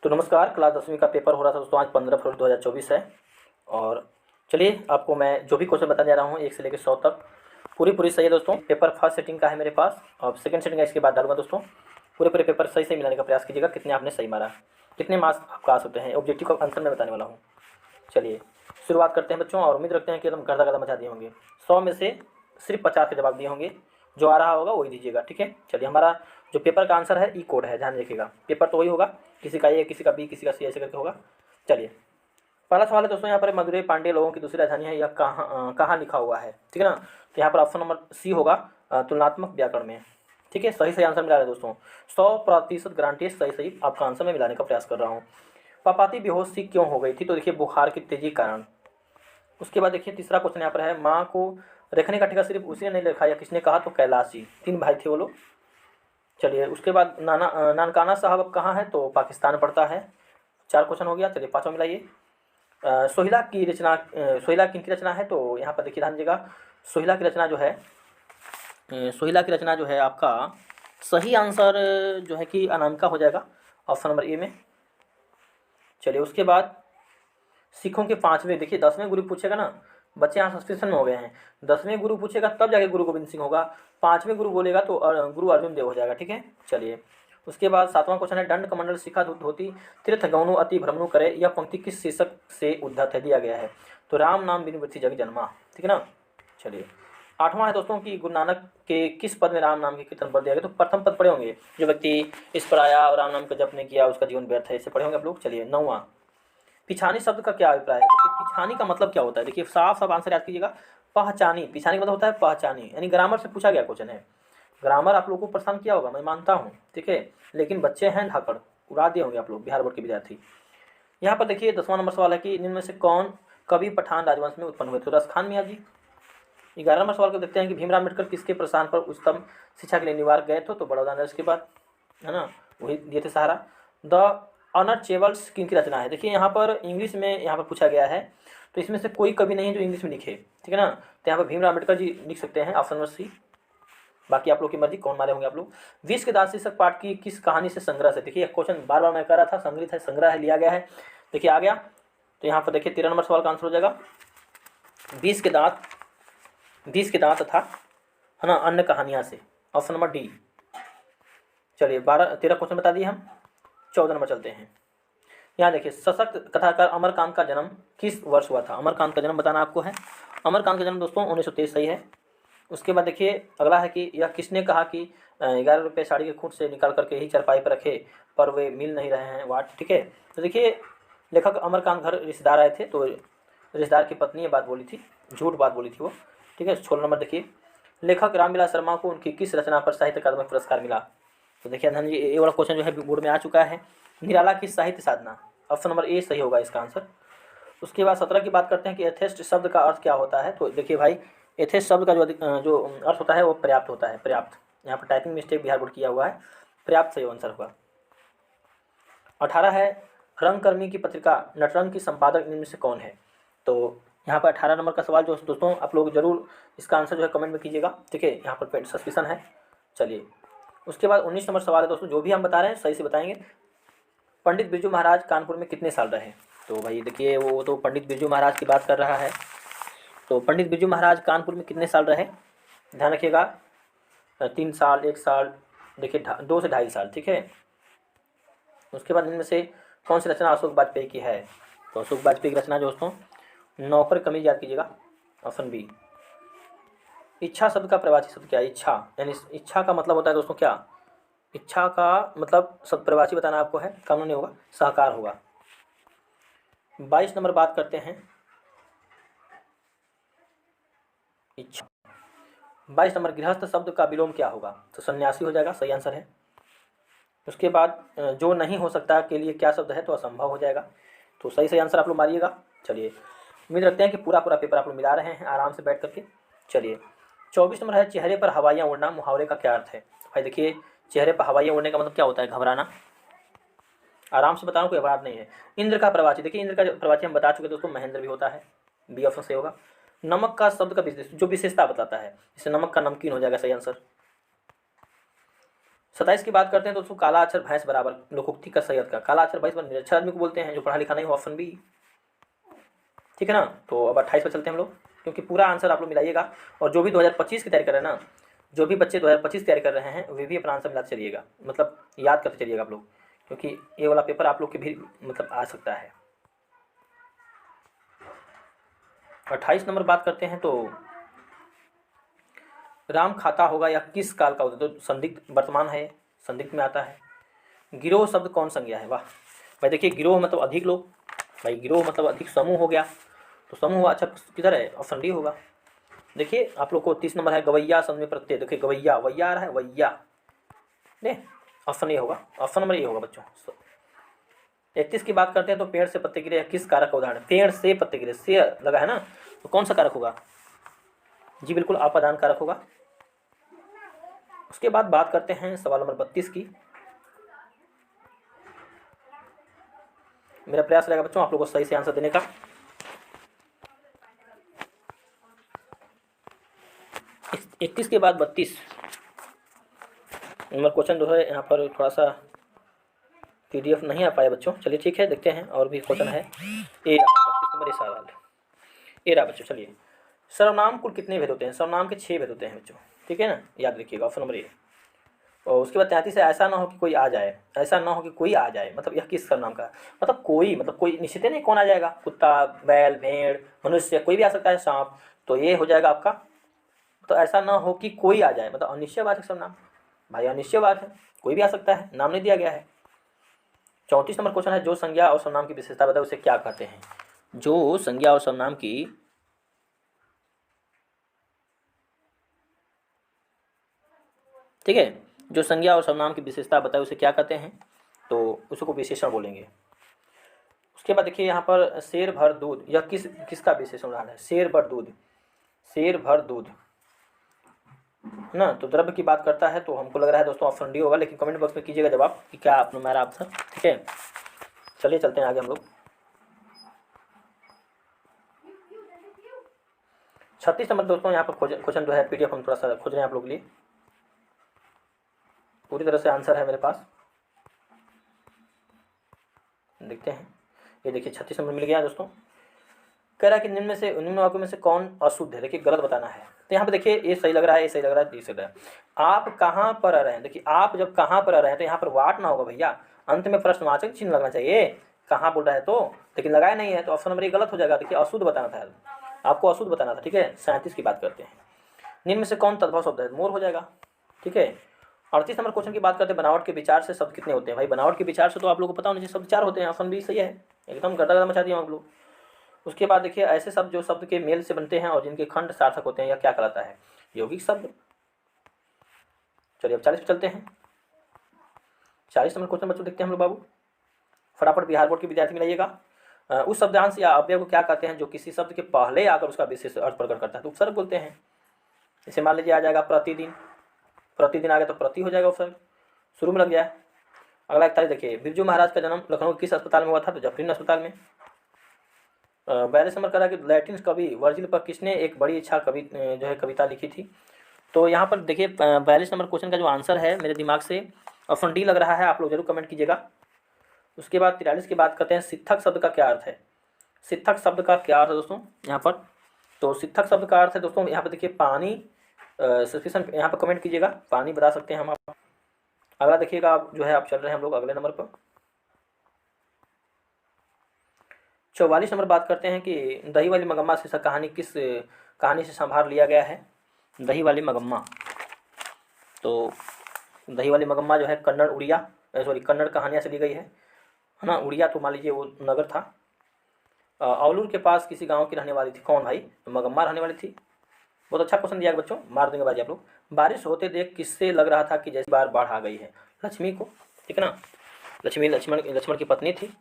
तो नमस्कार, क्लास 10वीं का पेपर हो रहा था दोस्तों। आज 15 फरवरी 2024 है। और चलिए आपको मैं जो भी क्वेश्चन बताने जा रहा हूँ 1 से लेकर 100 तक पूरी सही है दोस्तों। पेपर फर्स्ट सेटिंग का है मेरे पास, अब सेकंड सेटिंग का इसके बाद डालूंगा दोस्तों। पूरे पेपर सही से मिलाने का प्रयास कीजिएगा। कितने आपने सही मारा, कितने मार्क्स आपका आ सकते हैं, ऑब्जेक्टिव का आंसर मैं बताने वाला हूँ। चलिए शुरुआत करते हैं बच्चों, और उम्मीद रखते हैं कि एकदम गर्दा मचा दिए होंगे। 100 में से सिर्फ 50 के जवाब दिए होंगे। जो आ रहा होगा वही दीजिएगा, ठीक है। चलिए हमारा जो पेपर का आंसर है ई कोड है, ध्यान रखिएगा। पेपर तो वही होगा, किसी का ए, किसी का बी, किसी का सी, ऐसे करके होगा। चलिए पहला सवाल है दोस्तों, यहाँ पर मदुरै पांड्य लोगों की दूसरी राजधानी है, यह कहाँ लिखा हुआ है, ठीक है ना। तो यहाँ पर ऑप्शन नंबर सी होगा, तुलनात्मक व्याकरण में। ठीक है, सही आंसर मिला है दोस्तों। 100% गारंटी है, सही आपका आंसर मैं मिलाने का प्रयास कर रहा हूँ। पापाती बेहोश सी क्यों हो गई थी, तो देखिए बुखार की तेजी के कारण। उसके बाद देखिए तीसरा क्वेश्चन यहाँ पर है, माँ को रखने का ठेका सिर्फ उसी ने नहीं लिखा, या किसने कहा, तो कैलाश जी। 3 भाई थे वो लोग। चलिए उसके बाद नानकाना साहब अब कहाँ है, तो पाकिस्तान में पड़ता है। 4 क्वेश्चन हो गया। चलिए 5वां मिलाइए। सोहिला की रचना, सोहिला किनकी रचना है, तो यहाँ पर देखिए ध्यान दीजिएगा। सोहिला की रचना जो है, सोहिला की रचना जो है आपका सही आंसर जो है कि अनामिका हो जाएगा, ऑप्शन नंबर ए में। चलिए उसके बाद सिखों के 5वें, देखिए 10वें गुरु पूछेगा ना, बच्चे यहाँ सस्पेंशन में हो गए हैं। 10वें गुरु पूछेगा तब जाके गुरु गोविंद सिंह होगा, 5वें गुरु बोलेगा तो गुरु अर्जुन देव हो जाएगा, ठीक है। चलिए उसके बाद 7वां क्वेश्चन है, दंड कमंडल शिखा धोती तीर्थ गौनु अति भ्रमणु करे, यह पंक्ति किस शीर्षक से उद्धत है, दिया गया है, तो राम नाम बिनु वृथि जग जन्मा, ठीक है ना। चलिए 8वां है दोस्तों कि गुरु नानक के किस पद में राम नाम के कीर्तन पद दिया गया, तो प्रथम पद पढ़े होंगे। जो व्यक्ति इस पर आया और राम नाम का जप नहीं किया उसका जीवन व्यर्थ है, इसे पढ़े होंगे आप लोग। चलिए 9वां, पिछानी शब्द का क्या अभिप्राय है, देखिए पिछानी का मतलब क्या होता है, देखिए साफ आंसर याद कीजिएगा। पहचानी, पिछानी का मतलब होता है पहचानी, यानी ग्रामर से पूछा गया क्वेश्चन है। ग्रामर आप लोगों को परेशान किया होगा, मैं मानता हूँ, ठीक है, लेकिन बच्चे हैं धाकड़, उड़ा दिए होंगे आप लोग, बिहार बोर्ड के विद्यार्थी। यहाँ पर देखिए 10वां नंबर सवाल है कि निम्न में से कौन कवि पठान राजवंश में उत्पन्न हुए, तो रसखान मियाँ जी। 11 नंबर सवाल को देखते हैं कि भीमराव अम्बेडकर किसके प्रोत्साहन पर उच्चतम शिक्षा के लिए न्यूयॉर्क गए थे, तो बड़ौदा नरेश के बाद, है ना, वही दिए थे सहारा। द अनटचेबल्स किनकी रचना है, देखिए यहाँ पर इंग्लिश में यहाँ पर पूछा गया है, तो इसमें से कोई कवि नहीं है जो इंग्लिश में लिखे, ठीक है ना। तो यहाँ पर भीमराव अम्बेडकर जी लिख सकते हैं, ऑप्शन नंबर सी। बाकी आप लोग की मर्जी, कौन मारे होंगे आप लोग। 20 के दास शीर्षक पाठ की किस कहानी से संग्रह से, देखिए क्वेश्चन बार मैं कह रहा था, संग्रहित है, संग्रह है, लिया गया है, देखिए आ गया। तो यहाँ पर देखिए 13 नंबर सवाल का आंसर हो जाएगा 20 के दांत तथा, है ना, अन्य कहानियाँ से, ऑप्शन नंबर डी। चलिए 13 क्वेश्चन बता दिए हम। 14 नंबर चलते हैं। यहाँ देखिए सशक्त कथाकार अमरकांत का जन्म किस वर्ष हुआ था, अमरकांत का जन्म बताना आपको है। अमरकांत का जन्म दोस्तों 1923 सही है। उसके बाद देखिए अगला है कि यह किसने कहा कि 11 रुपये साड़ी के खूंट से निकाल करके ही चारपाई पर रखे पर वे मिल नहीं रहे हैं वाट, ठीक है। तो देखिए लेखक अमरकांत घर रिश्तेदार आए थे, तो रिश्तेदार की पत्नी ये बात बोली थी, झूठ बात बोली थी वो, ठीक है। 16 नंबर देखिए, लेखक रामविलास शर्मा को उनकी किस रचना पर साहित्य अकादमी पुरस्कार मिला, तो देखिए ध्यान जी, ये वाला क्वेश्चन जो है बोर्ड में आ चुका है। निराला की साहित्य साधना, ऑप्शन नंबर ए सही होगा इसका आंसर। उसके बाद 17 की बात करते हैं कि एथेस्ट शब्द का अर्थ क्या होता है, तो देखिए भाई एथेस्ट शब्द का जो अर्थ होता है वो पर्याप्त होता है, पर्याप्त। यहाँ पर टाइपिंग मिस्टेक बिहार बोर्ड किया हुआ है, पर्याप्त सही आंसर होगा। 18 है, रंगकर्मी की पत्रिका नटरंग की संपादक निम्न में से कौन है, तो यहाँ पर 18 नंबर का सवाल जो दोस्तों आप लोग जरूर इसका आंसर जो है कमेंट में कीजिएगा, ठीक है। यहाँ पर सस्पेंशन है। चलिए उसके बाद 19 नंबर सवाल है दोस्तों, जो भी हम बता रहे हैं सही से बताएंगे। पंडित बिरजू महाराज कानपुर में कितने साल रहे, तो भाई देखिए वो तो पंडित बिरजू महाराज की बात कर रहा है, तो पंडित बिरजू महाराज कानपुर में कितने साल रहे, ध्यान रखिएगा। 3 साल, 1 साल, देखिए 2 से 2.5 साल, ठीक है। उसके बाद इनमें से कौन सी रचना अशोक वाजपेयी की है, तो अशोक वाजपेयी की रचना दोस्तों नौकर कमीज, याद कीजिएगा, ऑप्शन बी। इच्छा शब्द का प्रवाची शब्द क्या है, इच्छा, यानी इच्छा का मतलब होता है दोस्तों क्या, इच्छा का मतलब शब्द प्रवाची बताना आपको है, कानूनी होगा, सहकार होगा। 22 नंबर बात करते हैं इच्छा। 22 नंबर गृहस्थ शब्द का विलोम क्या होगा, तो सन्यासी हो जाएगा, सही आंसर है। उसके बाद जो नहीं हो सकता के लिए क्या शब्द है, तो असंभव हो जाएगा, तो सही आंसर आप लोग मारिएगा। चलिए उम्मीद रखते हैं कि पूरा पेपर आप लोग मिला रहे हैं आराम से बैठ करके। चलिए 24 नंबर है, चेहरे पर हवाइयाँ उड़ना मुहावरे का क्या अर्थ है, भाई देखिए चेहरे पर हवाइयाँ उड़ने का मतलब क्या होता है, घबराना। आराम से बताऊँ, कोई अपराध नहीं है। इंद्र का प्रवाची, देखिए इंद्र का प्रवाची हम बता चुके दोस्तों, महेंद्र भी होता है, बी ऑप्शन से होगा। नमक का शब्द का जो विशेषता बताता है, जैसे नमक का नमकीन हो जाएगा, सही आंसर। 27 की बात करते हैं तो दोस्तों काला अक्षर भैंस बराबर लोकोक्ति का सही अर्थ का, काला अक्षर भैंस पर निरक्षर आदमी को बोलते हैं जो पढ़ा लिखा नहीं हो, ऑप्शन बी। ठीक है ना। तो अब 28 पर चलते हैं हम लोग, क्योंकि पूरा आंसर आप लोग मिलाइएगा। और जो भी 2025 की तैयारी कर रहे हैं ना, जो भी बच्चे 2025 तैयारी कर रहे हैं वे भी अपना आंसर मिलाते चलिएगा, मतलब याद करते चलिएगा आप लोग, क्योंकि ये वाला पेपर आप लोग के भी मतलब आ सकता है। 28 नंबर बात करते हैं तो राम खाता होगा या किस काल का होता है, तो संदिग्ध वर्तमान है, संदिग्ध में आता है। गिरोह शब्द कौन संज्ञा है, वाह भाई। देखिए गिरोह मतलब अधिक लोग, भाई गिरोह मतलब अधिक समूह हो गया, तो समूह हुआ, अच्छा किधर है, ऑप्शन डी होगा। देखिए आप लोग को 30 नंबर है गवैया शब्द में प्रत्यय, देखिए गवैया, वैया आ रहा है, वैया ने, ऑप्शन ए होगा, ऑप्शन नंबर ए होगा बच्चों। 31 की बात करते हैं तो पेड़ से पत्ते गिरे किस कारक का उदाहरण, पेड़ से पत्ते गिरे, से लगा है ना, तो कौन सा कारक होगा, जी बिल्कुल आपादान कारक होगा। उसके बाद बात करते हैं सवाल नंबर 32 की। मेरा प्रयास रहेगा बच्चों आप लोगों को सही से आंसर देने का। 31 के बाद 32 नंबर क्वेश्चन जो है यहाँ पर थोड़ा सा PDF नहीं आ पाया बच्चों, चलिए ठीक है देखते हैं और भी क्वेश्चन है। ए 32 नंबर सवाल ए रहा बच्चों। चलिए सर्वनाम कुल कितने भेद होते हैं, सर्वनाम के 6 भेद होते हैं बच्चों, ठीक है ना, याद रखिएगा, ऑप्शन नंबर ए। और उसके बाद 33 है ऐसा ना हो कि कोई आ जाए, ऐसा ना हो कि कोई आ जाए, मतलब यह किस सर्वनाम का, मतलब कोई निश्चित नहीं कौन आ जाएगा, कुत्ता, बैल, भेड़, मनुष्य, कोई भी आ सकता है, सांप, तो ये हो जाएगा आपका। तो ऐसा ना हो कि कोई आ जाए मतलब अनिश्चयवाचक सर्वनाम, भाई अनिश्चयवाद है, कोई भी आ सकता है, नाम नहीं दिया गया है। 34 नंबर क्वेश्चन है जो संज्ञा और सर्वनाम की विशेषता बताए उसे क्या कहते हैं, जो संज्ञा और सर्वनाम की, ठीक है, जो संज्ञा और सर्वनाम की विशेषता बताए उसे क्या कहते हैं, तो उसको विशेषण बोलेंगे। उसके बाद देखिए यहाँ पर शेर भर दूध, यह किसका विशेषण उदाहरण है, शेर भर दूध, शेर भर दूध है ना, तो द्रव्य की बात करता है, तो हमको लग रहा है दोस्तों ऑप्शन डी होगा, लेकिन कमेंट बॉक्स में कीजिएगा जवाब कि क्या आपने मेरा आंसर, ठीक है। चलिए चलते हैं आगे हम लोग। 36 नंबर दोस्तों यहाँ पर क्वेश्चन जो है PDF हम थोड़ा सा खोज रहे हैं आप लोग के लिए, पूरी तरह से आंसर है मेरे पास, देखते हैं। ये देखिए 36 नंबर मिल गया दोस्तों। कह रहा है कि निम्न वाक्यों में से कौन अशुद्ध है, देखिए गलत बताना है। तो यहाँ पे देखिए ये सही लग रहा है, ये सही लग रहा है, ये सही लग रहा है। आप कहाँ पर रह रहे हैं, देखिए आप जब कहाँ पर रह रहे हैं तो यहाँ पर वाट ना होगा भैया, अंत में प्रश्नवाचक चिन्ह लगना चाहिए, कहाँ बोल रहा है तो, लेकिन लगाया नहीं है, तो ऑप्शन नंबर 1 गलत हो जाएगा। देखिए अशुद्ध बताना था, आपको अशुद्ध बताना था, ठीक है। 37 की बात करते हैं, निम्न में से कौन तद्भव शब्द है, मोर हो जाएगा, ठीक है। 38 नंबर क्वेश्चन की बात करते हैं बनावट के विचार से शब्द कितने होते हैं, भाई बनावट के विचार से तो आप लोगों को पता होना चाहिए, शब्द 4 होते हैं, ऑप्शन बी सही है, एकदम गदा मचा दिया आप लोग। उसके बाद देखिए ऐसे शब्द जो शब्द के मेल से बनते हैं और जिनके खंड सार्थक होते हैं, या क्या कहलाता है, यौगिक शब्द। चलिए अब 40 पे चलते हैं। 40 नंबर क्वेश्चन बच्चों देखते हैं हम लोग बाबू, फटाफट बिहार बोर्ड के विद्यार्थी मिलाइएगा। उस शब्दांश या अव्यय को क्या कहते हैं जो किसी शब्द के पहले आकर उसका विशेष अर्थ प्रकट करता है, तो उपसर्ग बोलते हैं। जैसे मान लीजिए आ जाएगा प्रतिदिन, प्रतिदिन आ गया तो प्रति हो जाएगा उपसर्ग, शुरू में लग जाए। अगला 41 देखिए बिरजू महाराज का जन्म लखनऊ किस अस्पताल में हुआ था, तो जफरीन अस्पताल में। 42 नंबर करा कि लैटिन कवि वर्जिल पर किसने एक बड़ी इच्छा कवि जो है कविता लिखी थी, तो यहाँ पर देखिए 42 नंबर क्वेश्चन का जो आंसर है मेरे दिमाग से ऑप्शन डी लग रहा है, आप लोग जरूर कमेंट कीजिएगा। उसके बाद 43 की बात करते हैं, सिद्धक शब्द का क्या अर्थ है, सिद्धक शब्द का क्या अर्थ है दोस्तों यहाँ पर, तो सिद्धक शब्द का अर्थ है दोस्तों यहाँ पर देखिए पानी, सफिशिएंट यहाँ पर कमेंट कीजिएगा, पानी बता सकते हैं हम आप। अगला देखिएगा आप जो है आप चल रहे हैं हम लोग अगले नंबर पर। 44 नंबर बात करते हैं कि दही वाली मगम्मा शीर्षक कहानी किस कहानी से संभार लिया गया है, दही वाली मगम्मा, तो दही वाली मगम्मा जो है कन्नड़ उड़िया कन्नड़ कहानियाँ से ली गई है ना। उड़िया तो मान लीजिए वो नगर था। औलूर के पास किसी गांव की रहने वाली थी, कौन भाई, तो मगम्मा रहने वाली थी। बहुत अच्छा क्वेश्चन दिया बच्चों, मार देंगे बाजी आप लोग। बारिश होते देख किससे लग रहा था कि जैसे बार बाढ़ आ गई है, लक्ष्मी को, ठीक है ना, लक्ष्मण की पत्नी थी।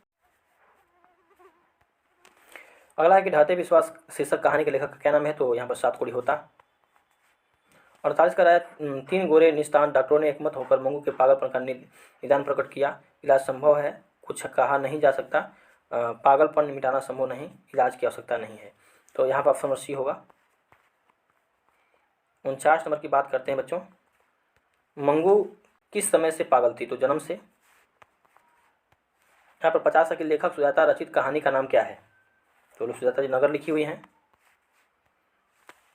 अगला है कि ढाते विश्वास शीर्षक कहानी के लेखक का क्या नाम है, तो यहाँ पर सातकोड़ी होता। 48 का राय 3 गोरे निष्ठान डॉक्टरों ने एकमत होकर मंगू के पागलपन का निदान प्रकट किया, इलाज संभव है, कुछ कहा नहीं जा सकता, पागलपन मिटाना संभव नहीं, इलाज की आवश्यकता नहीं है, तो यहाँ पर ऑप्शन सी होगा। 49 नंबर की बात करते हैं बच्चों, मंगू किस समय से पागल थी? तो जन्म से। यहाँ पर 50 की लेखक सुजाता रचित कहानी का नाम क्या है? तो सुजाता जी नगर लिखी हुई हैं।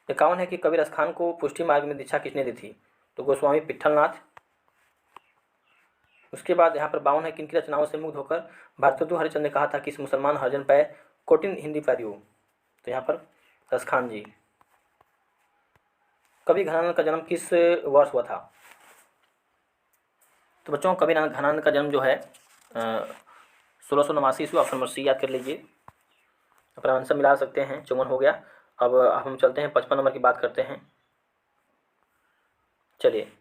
51 है कि कबीर अस्थान को पुष्टि मार्ग में दीक्षा किसने दी थी? तो गोस्वामी पिट्ठलनाथ। उसके बाद यहाँ पर 52 है, किनकी रचनाओं से मुग्ध होकर भारतेंदु हरिश्चंद्र ने कहा था कि इस मुसलमान हरिजन पे कोटिन हिंदी पारियो? तो यहाँ पर रसखान जी। कवि घनानंद का जन्म किस वर्ष हुआ था? तो बच्चों कवि घनानंद का जन्म जो है 1689 ईस्वी, ऑप्शन नंबर सी याद कर लीजिए। अपना आंसर मिला सकते हैं। 54 हो गया। अब हम चलते हैं 55 नंबर की बात करते हैं। चलिए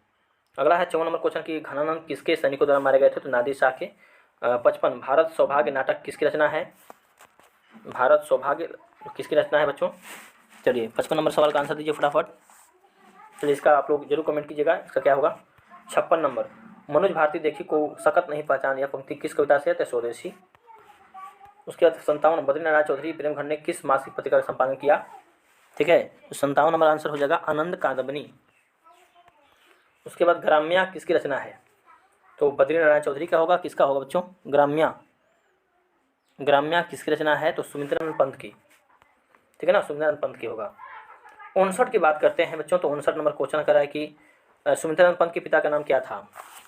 अगला है 54 नंबर क्वेश्चन कि घनानंद किसके सैनिकों द्वारा मारे गए थे? तो नादिर शाह के। 55 भारत सौभाग्य नाटक किसकी रचना है? भारत सौभाग्य किसकी रचना है बच्चों? चलिए 55 नंबर सवाल का आंसर दीजिए फटाफट। चलिए इसका आप लोग जरूर कमेंट कीजिएगा, इसका क्या होगा? 56 नंबर मनोज भारती देखी को सकत नहीं पहचान, यह पंक्ति किस कविता से है? तो स्वदेशी। उसके बाद 57 बद्रीनारायण चौधरी प्रेमखंड ने किस मासिक पत्रिका का संपादन किया? ठीक है, तो 57 नंबर आंसर हो जाएगा आनंद कादम्बनी। उसके बाद ग्राम्या किसकी रचना है? तो बद्रीनारायण चौधरी का होगा। किसका होगा बच्चों? ग्राम्या। ग्राम्या किसकी रचना है? तो सुमित्रानंद पंत की। ठीक है ना, सुमित्रानंद पंत की होगा। 59 की बात करते हैं बच्चों। तो 59 नंबर क्वेश्चन करा है कि सुमित्रानंद पंत के पिता का नाम क्या था?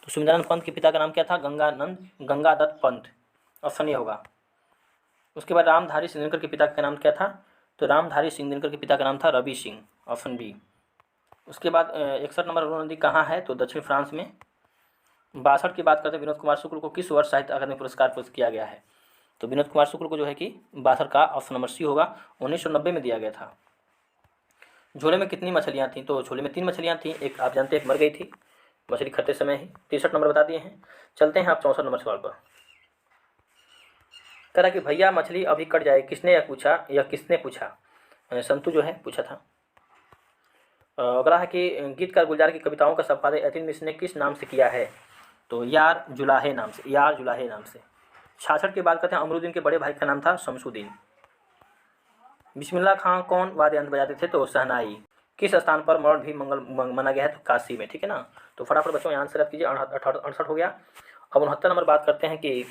तो सुमित्रानंद पंत के पिता का नाम क्या था? गंगादत्त पंत, ऑप्शन ए होगा। उसके बाद रामधारी सिंह दिनकर के पिता का नाम क्या था? तो रामधारी सिंह दिनकर के पिता का नाम था रवि सिंह, ऑप्शन बी। उसके बाद 61 नंबर अरुण नदी कहाँ है? तो दक्षिण फ्रांस में। 62 की बात करते हैं विनोद कुमार शुक्ल को किस वर्ष साहित्य अकादमी पुरस्कार पुरस्कृत किया गया है? तो विनोद कुमार शुक्ल को जो है कि 62 का ऑप्शन नंबर सी होगा, 1990 में दिया गया था। झोले में कितनी मछलियाँ थीं? तो झोले में 3 मछलियाँ थीं, एक आप जानते हैं एक मर गई थी मछली खाते समय ही। 63 नंबर बता दिए हैं। चलते हैं आप 64 नंबर सवाल पर। कह रहा कि भैया मछली अभी कट जाए, किसने यह पूछा? यह किसने पूछा? संतु जो है पूछा था। अगला है कि गीतकार गुलजार की कविताओं का संपादन यतीन मिश्र ने किस नाम से किया है? तो यार जुलाहे नाम से, यार जुलाहे नाम से। 66 की बात करते हैं अमरुद्दीन के बड़े भाई का नाम था शमसुद्दीन। बिस्मिल्लाह खां कौन वाद्य यंत्र बजाते थे? तो शहनाई। किस स्थान पर मरण भी मंगल माना गया है? तो काशी में। ठीक है ना, तो फटाफट बच्चों यहाँ आंसर याद कीजिए। 68 हो गया। अब 69 नंबर बात करते हैं कि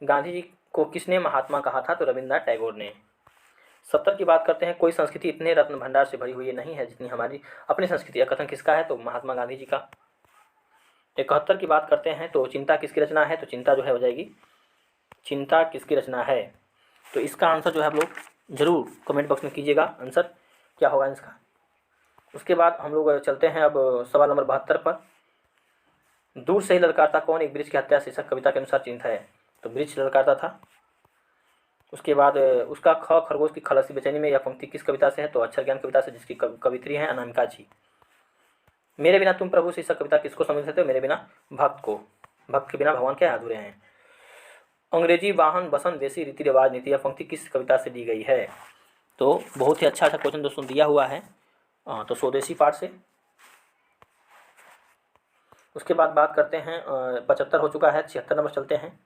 गांधी जी को किसने महात्मा कहा था? तो रविन्द्रनाथ टैगोर ने। 70 की बात करते हैं कोई संस्कृति इतने रत्न भंडार से भरी हुई नहीं है जितनी हमारी अपनी संस्कृति, यह कथन किसका है? तो महात्मा गांधी जी का। 71 की बात करते हैं तो चिंता किसकी रचना है? तो चिंता जो है हो जाएगी, चिंता किसकी रचना है? तो इसका आंसर जो है आप लोग जरूर कमेंट बॉक्स में कीजिएगा, आंसर क्या होगा इसका। उसके बाद हम लोग चलते हैं अब सवाल नंबर 72 पर। दूर से ही ललकारता कौन एक वृक्ष की हत्या शीर्षक कविता के अनुसार चिन्ह है? तो वृक्ष ललकारता था। उसके बाद उसका खरगोश की खलसी बेचैनी में यह पंक्ति किस कविता से है? तो अक्षर ज्ञान कविता से, जिसकी कवित्री हैं अनामिका जी। मेरे बिना तुम प्रभु शीर्षक कविता किसको समझ सकते हो? मेरे बिना भक्त को। भक्त के बिना भगवान क्या अधूरे हैं। अंग्रेजी वाहन बसंत देसी रीति रिवाज नीति, यह पंक्ति किस कविता से दी गई है? तो बहुत ही अच्छा क्वेश्चन दोस्तों दिया हुआ है, तो स्वदेशी पाठ से। उसके बाद बात करते हैं 75 हो चुका है, 76 नंबर चलते हैं।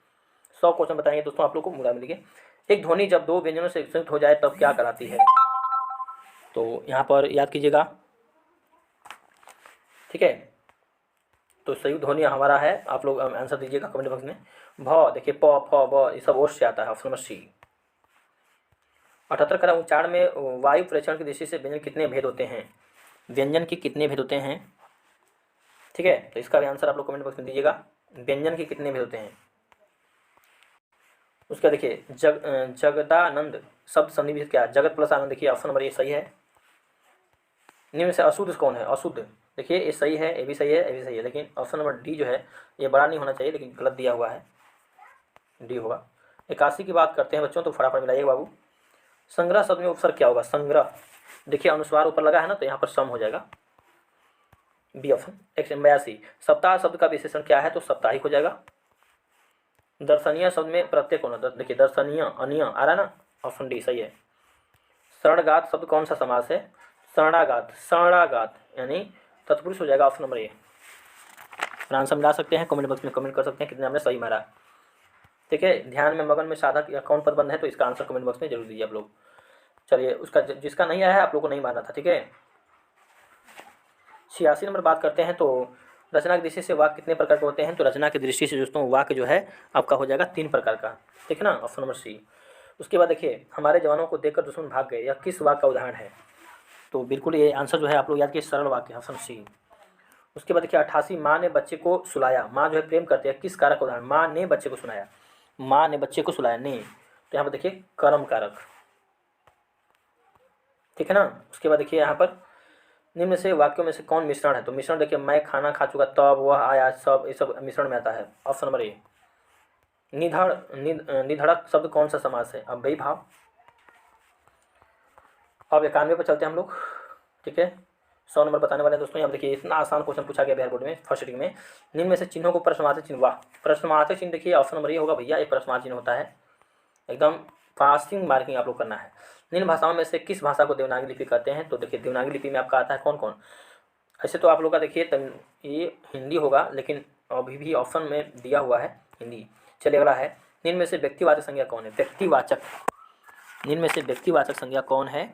100 क्वेश्चन बताएंगे दोस्तों आप लोग को मुड़ा मिलेंगे। एक ध्वनि जब दो व्यंजनों से संयुक्त हो जाए तब क्या कहलाती है? तो यहाँ पर याद कीजिएगा। ठीक है, तो संयुक्त ध्वनि हमारा है, आप लोग आंसर दीजिएगा कमेंट बॉक्स में। भ देखिए प फ ब ये सब ओष से आता है, ऑप्शन नंबर सी। 78 का उच्चारण में वायु प्रेक्षण की दृष्टि से व्यंजन कितने भेद होते हैं? व्यंजन के कितने भेद होते हैं? ठीक है, तो इसका भी आंसर आप लोग कमेंट बॉक्स में दीजिएगा, व्यंजन के कितने भेद होते हैं। उसका देखिए जगदानंद शब्द संधि क्या? जगत प्लस आनंद। देखिए ऑप्शन नंबर ए सही है। निम्न से अशुद्ध कौन है? अशुद्ध देखिए ये सही है, ये भी सही है, ये भी सही है, लेकिन ऑप्शन नंबर डी जो है ये बड़ा नहीं होना चाहिए, लेकिन गलत दिया हुआ है, डी होगा। 81 की बात करते हैं बच्चों, तो फटाफट मिलाइए बाबू। संग्रह शब्द में उपसर्ग क्या होगा? संग्रह देखिए अनुस्वार ऊपर लगा है ना, तो यहाँ पर सम हो जाएगा, बी ऑप्शन। 182 सप्ताह शब्द का विशेषण क्या है? तो साप्ताहिक हो जाएगा। दर्शनीय शब्द में प्रत्यय कौन है? देखिए दर्शनीय अनिय आ रहा है ना, ऑप्शन डी सही है। शरणगात शब्द कौन सा समास है? शरणागात, शरणागात यानी तत्पुरुष हो जाएगा, ऑप्शन नंबर ए। आंसर मिला सकते हैं, कमेंट बॉक्स में कमेंट कर सकते हैं कितने हमने सही मारा। ठीक है, ध्यान में मगन में साधक या कौन पद बंद है? तो इसका आंसर कमेंट बॉक्स में जरूर दीजिए आप लोग। चलिए उसका जिसका नहीं आया है आप लोग को नहीं मारना था। ठीक है, 86 नंबर बात करते हैं तो रचना की दृष्टि से वाक्य कितने प्रकार के होते हैं? तो रचना की दृष्टि से दोस्तों वाक्य जो है आपका हो जाएगा 3 प्रकार का, ठीक है ना, ऑप्शन नंबर सी। उसके बाद देखिए, हमारे जवानों को देखकर दुश्मन भाग गए, यह किस वाक्य का उदाहरण है? तो बिल्कुल ये आंसर जो है आप लोग याद कीजिए, सरल वाक्य, ऑप्शन सी। उसके बाद देखिए 88, माँ ने बच्चे को सुलाया, माँ जो है प्रेम करते हैं, किस कारक का उदाहरण? माँ ने बच्चे को सुनाया, माँ ने बच्चे को सुलाया, ने, तो यहाँ पर देखिए कर्म कारक, ठीक है ना। उसके बाद देखिए यहाँ पर निम्न से वाक्यों में से कौन मिश्रण है? तो मिश्रण देखिए, मैं खाना खा चुका, तब, वह आया, सब, ये सब मिश्रण में आता है, ऑप्शन नंबर ए। निधड़क शब्द कौन सा समास है? अब भाव। अब 91 पर चलते हैं हम लोग, ठीक है। 100 नंबर बताने वाले हैं दोस्तों। यहाँ देखिए इतना आसान क्वेश्चन पूछा गया बिहार बोर्ड में फर्स्ट सिटिंग में। निम्न में से चिन्हों को प्रश्नवाचक चिन्ह, वाह, प्रश्नवाचक चिन्ह देखिए ऑप्शन नंबर ये होगा भैया, एक प्रश्नवाचक चिन्ह होता है, एकदम पासिंग मार्किंग आप लोग करना है। निम्न भाषाओं में से किस भाषा को देवनागरी लिपि कहते हैं? तो देखिए देवनागरी लिपि में आपका आता है कौन कौन? ऐसे तो आप लोग का देखिए ये हिंदी होगा, लेकिन अभी भी ऑप्शन में दिया हुआ है हिंदी। चलिए अगला है, निम्न में से व्यक्तिवाचक संज्ञा कौन है? व्यक्तिवाचक, निम्न में से व्यक्तिवाचक संज्ञा कौन है?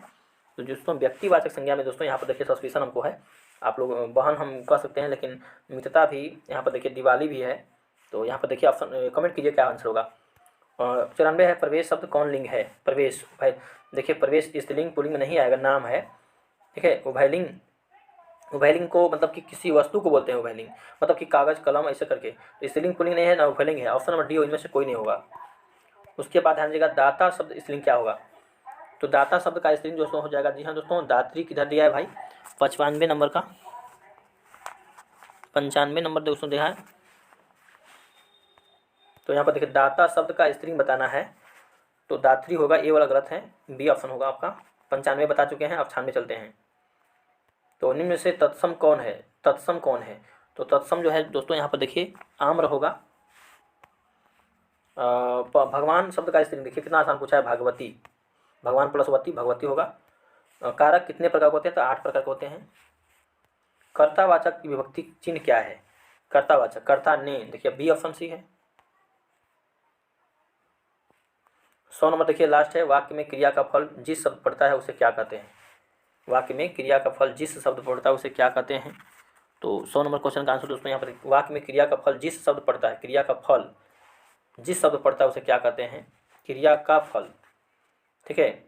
तो दोस्तों व्यक्तिवाचक संज्ञा में दोस्तों यहाँ पर देखिए सस्पिशन हमको है, आप लोग बहन हम कह सकते हैं, लेकिन मित्रता भी यहाँ पर देखिए, दिवाली भी है। तो यहाँ पर देखिए ऑप्शन कमेंट कीजिए क्या आंसर होगा। 94 है, प्रवेश शब्द कौन लिंग है? प्रवेश भाई देखिए, प्रवेश स्त्रीलिंग पुल्लिंग में नहीं आएगा, नाम है, ठीक है। उभयलिंग, उभयलिंग को मतलब कि किसी वस्तु को बोलते हैं उभयलिंग, मतलब कि कागज कलम ऐसे करके, तो स्त्रीलिंग पुल्लिंग नहीं है ना उभयलिंग है, ऑप्शन नंबर डी इनमें से कोई नहीं होगा। उसके बाद ध्यान दीजिएगा, दाता शब्द स्त्रीलिंग क्या होगा? तो दाता शब्द का स्त्रीलिंग दोस्तों हो जाएगा, जी हाँ दोस्तों, दात्री किधर दिया है भाई? 95 नंबर का, 95 नंबर दोस्तों दिया है। तो यहाँ पर देखिए दाता शब्द का स्त्रीलिंग बताना है, तो दात्री होगा, ए वाला गलत है, बी ऑप्शन होगा आपका। 95 बता चुके हैं, अब 96 चलते हैं। तो निम्न से तत्सम कौन है? तत्सम कौन है? तो तत्सम जो है दोस्तों यहाँ पर देखिए आम्र होगा। भगवान शब्द का स्त्रीलिंग देखिए कितना आसान पूछा है, भागवती, भगवान प्लस वती, भगवती होगा। कारक कितने प्रकार के होते हैं? तो 8 प्रकार के होते हैं। कर्तावाचक की विभक्ति चिन्ह क्या है? कर्तावाचक, कर्ता, ने, देखिए बी ऑप्शन सी है। 100 नंबर देखिए लास्ट है, वाक्य में क्रिया का फल जिस शब्द पड़ता है उसे क्या कहते हैं? वाक्य में क्रिया का फल जिस शब्द पड़ता है उसे क्या कहते हैं? तो 100 नंबर क्वेश्चन का आंसर दोस्तों यहाँ पर, वाक्य में क्रिया का फल जिस शब्द पड़ता है, क्रिया का फल जिस शब्द पड़ता है उसे क्या कहते हैं? क्रिया का फल, ठीक है।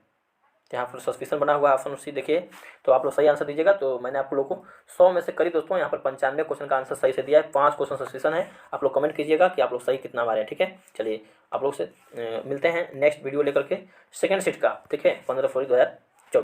यहाँ पर सस्पिशन बना हुआ है ऑप्शन सी देखिए, तो आप लोग सही आंसर दीजिएगा। तो मैंने आप लोगों को 100 में से करीब दोस्तों यहाँ पर 95 क्वेश्चन का आंसर सही से दिया है, 5 क्वेश्चन सस्पिशन है। आप लोग कमेंट कीजिएगा कि आप लोग सही कितना मारे हैं, ठीक है। चलिए आप लोग से मिलते हैं नेक्स्ट वीडियो लेकर के, सेकेंड सीट का, ठीक है, 15 फरवरी 2000